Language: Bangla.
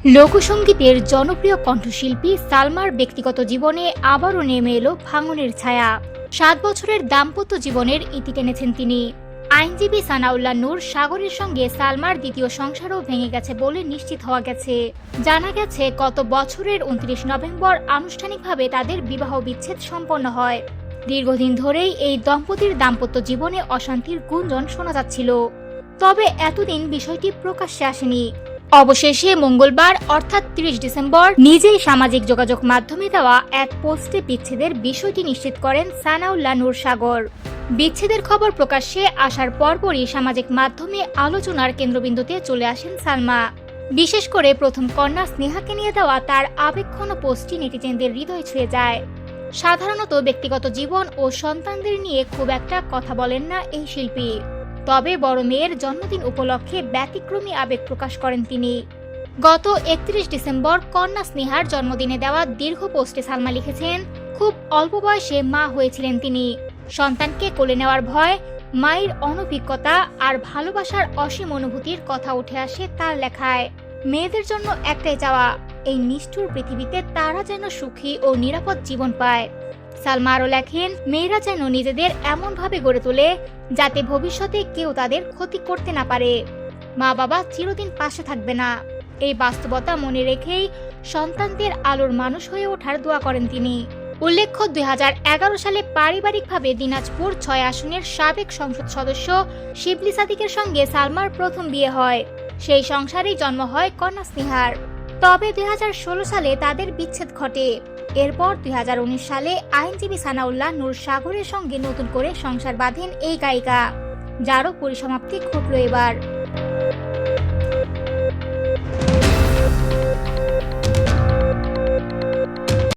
লোকসঙ্গীতের জনপ্রিয় কণ্ঠশিল্পী সালমার ব্যক্তিগত জীবনে আবারও নেমে এলো ভাঙনের ছায়া। ৭ বছরের দাম্পত্য জীবনের ইতি টেনেছেন তিনি। আইনজীবী সানাউল্লাহ নূর সাগরের সঙ্গে সালমার দ্বিতীয় সংসারও ভেঙে গেছে বলে নিশ্চিত হওয়া গেছে। জানা গেছে গত বছরের ২৯ নভেম্বর আনুষ্ঠানিকভাবে তাদের বিবাহ বিচ্ছেদ সম্পন্ন হয়। দীর্ঘদিন ধরেই এই দম্পতির দাম্পত্য জীবনে অশান্তির গুঞ্জন শোনা যাচ্ছিল, তবে এতদিন বিষয়টি প্রকাশ্যে আসেনি। অবশেষে মঙ্গলবার অর্থাৎ ৩০ ডিসেম্বর নিজেই সামাজিক যোগাযোগ মাধ্যমে দেওয়া এক পোস্টে বিচ্ছেদের বিষয়টি নিশ্চিত করেন সানাউল্লাহ নূর সাগর। বিচ্ছেদের খবর প্রকাশ্যে আসার পরপরই সামাজিক মাধ্যমে আলোচনার কেন্দ্রবিন্দুতে চলে আসেন সালমা। বিশেষ করে প্রথম কন্যা স্নেহাকে নিয়ে দেওয়া তার আবেগঘন পোস্টটি নেটিজেনদের হৃদয় ছুঁয়ে যায়। সাধারণত ব্যক্তিগত জীবন ও সন্তানদের নিয়ে খুব একটা কথা বলেন না এই শিল্পী, তবে বড় মেয়ের জন্মদিন উপলক্ষে ব্যতিক্রমী আবেগ প্রকাশ করেন তিনি। গত ৩১ ডিসেম্বর কন্যা স্নেহার জন্মদিনে দেওয়া দীর্ঘ পোস্টে সালমা লিখেছেন, খুব অল্প বয়সে মা হয়েছিলেন তিনি। সন্তানকে কোলে নেওয়ার ভয়, মায়ের অনভিজ্ঞতা আর ভালোবাসার অসীম অনুভূতির কথা উঠে আসে তার লেখায়। মেয়েদের জন্য একটাই চাওয়া, এই নিষ্ঠুর পৃথিবীতে তারা যেন সুখী ও নিরাপদ জীবন পায়। সালমা আরও লেখেন, মেয়েরা যেন নিজেদের এমনভাবে গড়ে তোলে যাতে ভবিষ্যতে কেউ তাদের ক্ষতি করতে না পারে। মা বাবা চিরদিন পাশে থাকবে না, এই বাস্তবতা মনে রেখেই সন্তানদের আলোর মানুষ হয়ে ওঠার দোয়া করেন তিনি। উল্লেখ্য, ২০১১ সালে পারিবারিকভাবে দিনাজপুর ৬ আসনের সাবেক সংসদ সদস্য শিবলি সাদিকের সঙ্গে সালমার প্রথম বিয়ে হয়। সেই সংসারেই জন্ম হয় কন্যা স্নেহার। তবে ২০১৬ সালে তাদের বিচ্ছেদ ঘটে। এরপর ২০১৯ সালে আইনজীবী সানাউল্লাহ নূর সাগরের সঙ্গে নতুন করে সংসার বাঁধেন এই গায়িকা, যারও পরিসমাপ্তি ঘটল এবার।